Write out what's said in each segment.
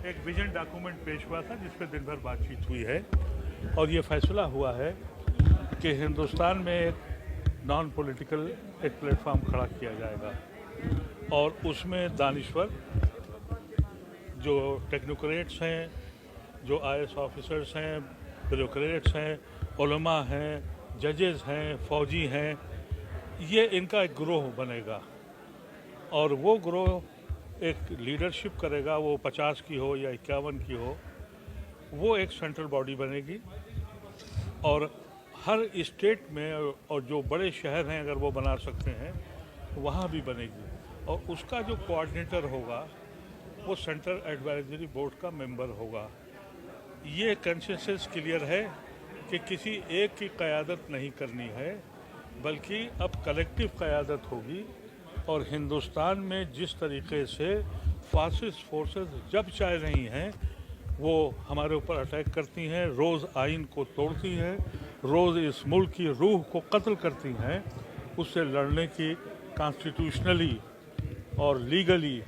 एक vision document पेश हुआ था जिस पर दिन भर बातचीत हुई है और ये फैसला हुआ है कि हिंदुस्तान में एक नॉन पॉलिटिकल एक प्लेटफॉर्म खड़ा किया जाएगा और उसमें दानिश्वर जो टेक्नोक्रेट्स हैं, जो आईएएस ऑफिसर्स हैं, ब्यूरोक्रेट्स हैं, उलमा हैं, जजेस हैं, फौजी हैं, ये इनका एक ग्रोह बनेगा और वो ग्रोह एक लीडरशिप करेगा, वो 50 की हो या 51 की हो, वो एक सेंट्रल बॉडी बनेगी और हर स्टेट में और जो बड़े शहर हैं अगर वो बना सकते हैं वहाँ भी बनेगी और उसका जो कोऑर्डिनेटर होगा वो सेंट्रल एडवाइजरी बोर्ड का मेंबर होगा। ये कंसेंसस क्लियर है कि किसी एक की क़यादत नहीं करनी है बल्कि अब कलेक्टिव क़यादत होगी और हिंदुस्तान में जिस तरीके से फासिस्ट फोर्सेस जब चाह रही हैं वो हमारे ऊपर अटैक करती हैं, रोज़ आइन को तोड़ती हैं, रोज़ इस मुल्क की रूह को कत्ल करती हैं, उससे लड़ने की कॉन्स्टिट्यूशनली और लीगली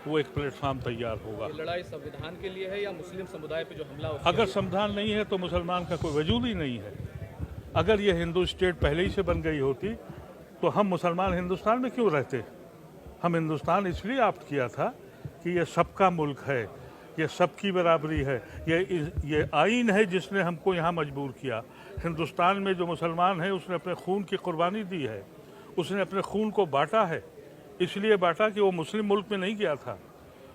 वो एक प्लेटफॉर्म तैयार होगा। ये लड़ाई संविधान के लिए है या मुस्लिम समुदाय पे जो हमला हो? अगर संविधान नहीं है तो मुसलमान का कोई वजूद ही नहीं है। अगर ये हिंदू स्टेट पहले ही से बन गई होती तो हम मुसलमान हिंदुस्तान में क्यों रहते? हम हिंदुस्तान इसलिए ऑप्ट किया था कि ये सबका मुल्क है, ये सबकी बराबरी है, ये आइन है जिसने हमको यहाँ मजबूर किया। हिंदुस्तान में जो मुसलमान है उसने अपने खून की कुर्बानी दी है, उसने अपने खून को बांटा है, इसलिए बांटा कि वो मुस्लिम मुल्क में नहीं गया था।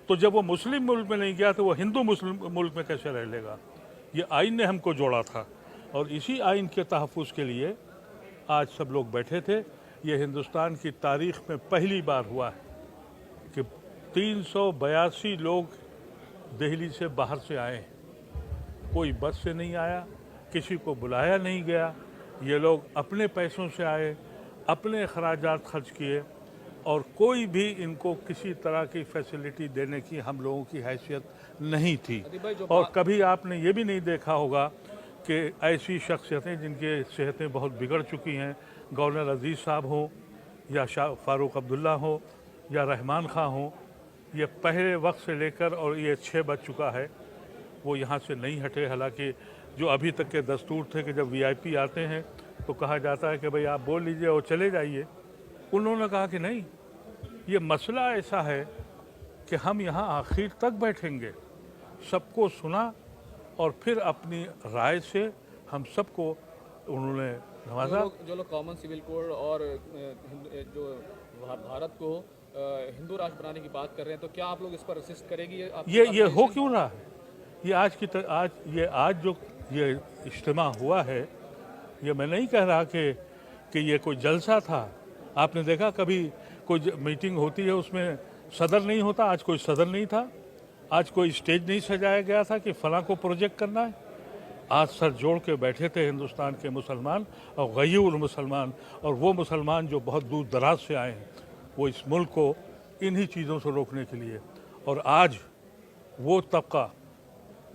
तो जब वो मुस्लिम मुल्क में नहीं गया तो वो हिंदू मुस्लिम मुल्क में कैसे रह लेगा? ये आइन ने हमको जोड़ा था और इसी आइन के तहफ़्फ़ुज़ के लिए आज सब लोग बैठे थे। ये हिंदुस्तान की तारीख़ में पहली बार हुआ है कि 382 लोग दिल्ली से बाहर से आए। कोई बस से नहीं आया, किसी को बुलाया नहीं गया, ये लोग अपने पैसों से आए, अपने अखराजात खर्च किए और कोई भी इनको किसी तरह की फैसिलिटी देने की हम लोगों की हैसियत नहीं थी। और कभी आपने ये भी नहीं देखा होगा कि ऐसी शख्सियतें जिनकी सेहतें बहुत बिगड़ चुकी हैं, गवर्नर अजीज़ साहब हों या शाह फारूक अब्दुल्ला हो या रहमान खां हो, ये पहले वक्त से लेकर और ये 6 बज चुका है वो यहाँ से नहीं हटे। हालांकि जो अभी तक के दस्तूर थे कि जब वीआईपी आते हैं तो कहा जाता है कि भाई आप बोल लीजिए और चले जाइए, उन्होंने कहा कि नहीं, ये मसला ऐसा है कि हम यहाँ आखिर तक बैठेंगे, सबको सुना और फिर अपनी राय से हम सबको उन्होंने नवाजा। जो लोग कॉमन सिविल कोड और जो भारत को हिंदू राष्ट्र बनाने की बात कर रहे हैं तो क्या आप लोग इस पर असिस्ट करेंगी? ये हो क्यों रहा है? ये आज जो ये इज्तिमा हुआ है, ये मैं नहीं कह रहा कि ये कोई जलसा था। आपने देखा कभी कोई मीटिंग होती है उसमें सदर नहीं होता? आज कोई सदर नहीं था, आज कोई स्टेज नहीं सजाया गया था कि फलां को प्रोजेक्ट करना है। आज सर जोड़ के बैठे थे हिंदुस्तान के मुसलमान और गयूर मुसलमान, और वो मुसलमान जो बहुत दूर दराज से आए हैं वो इस मुल्क को इन्हीं चीज़ों से रोकने के लिए। और आज वो तबका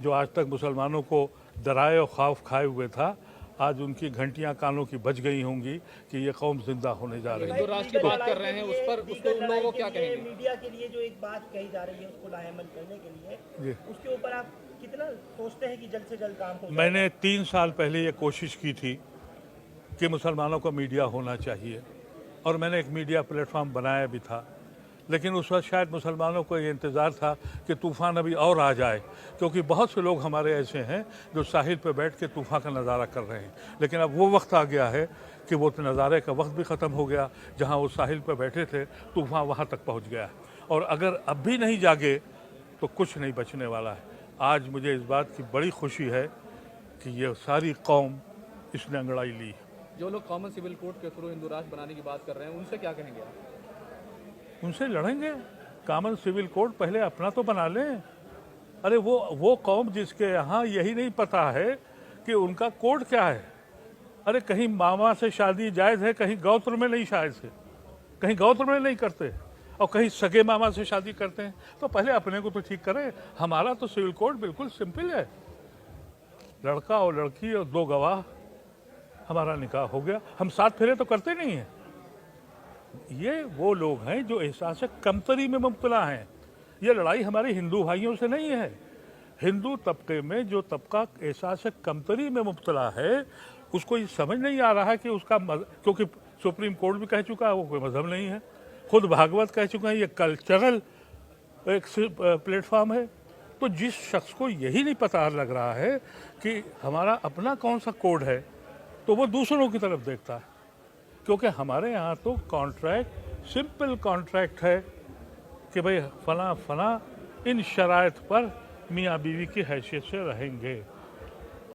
जो आज तक मुसलमानों को डराए और खौफ खाए हुए था, आज उनकी घंटियां कानों की बज गई होंगी कि ये कौम जिंदा होने जा रही है। हिंदू राष्ट्र की बात कर रहे हैं उस पर उन लोगों को क्या कहेंगे? मीडिया के लिए जो एक बात कही जा रही है उसको लाहेमन करने के लिए, उसके ऊपर आप कितना सोचते हैं कि जल्द से जल्द काम हो? मैंने 3 साल पहले ये कोशिश की थी कि मुसलमानों का मीडिया होना चाहिए और मैंने एक मीडिया प्लेटफॉर्म बनाया भी था, लेकिन उस वक्त शायद मुसलमानों को ये इंतज़ार था कि तूफ़ान अभी और आ जाए, क्योंकि बहुत से लोग हमारे ऐसे हैं जो साहिल पर बैठ के तूफ़ान का नज़ारा कर रहे हैं। लेकिन अब वो वक्त आ गया है कि वो नज़ारे का वक्त भी ख़त्म हो गया। जहाँ वो साहिल पर बैठे थे तूफ़ान वहाँ तक पहुँच गया है और अगर अब भी नहीं जागे तो कुछ नहीं बचने वाला है। आज मुझे इस बात की बड़ी खुशी है कि ये सारी कौम इसने अंगड़ाई ली। जो लोग कॉमन सिविल कोड के थ्रू हिंदू राष्ट्र बनाने की बात कर रहे हैं उनसे क्या कहेंगे आप? उनसे लड़ेंगे। कॉमन सिविल कोड पहले अपना तो बना लें। अरे वो कौम जिसके यहाँ यही नहीं पता है कि उनका कोड क्या है। अरे कहीं मामा से शादी जायज़ है, कहीं गौत्र में नहीं जायज़ है, कहीं गौत्र में नहीं करते और कहीं सगे मामा से शादी करते हैं। तो पहले अपने को तो ठीक करें। हमारा तो सिविल कोड बिल्कुल सिंपल है, लड़का और लड़की और 2 गवाह, हमारा निकाह हो गया। हम 7 फेरे तो करते नहीं हैं। ये वो लोग हैं जो एहसास कमतरी में मुब्तला हैं, ये लड़ाई हमारे हिंदू भाइयों से नहीं है। हिंदू तबके में जो तबका एहसास कमतरी में मुब्तला है, उसको ये समझ नहीं आ रहा है कि उसका क्योंकि सुप्रीम कोर्ट भी कह चुका है वो कोई मजहब नहीं है, खुद भागवत कह चुका है ये कल्चरल एक प्लेटफॉर्म है। तो जिस शख्स को यही नहीं पता लग रहा है कि हमारा अपना कौन सा कोड है, तो वो दूसरों की तरफ देखता है। क्योंकि हमारे यहाँ तो कॉन्ट्रैक्ट सिंपल कॉन्ट्रैक्ट है कि भाई फला फला इन शराइत पर मियाँ बीवी की हैसियत से रहेंगे।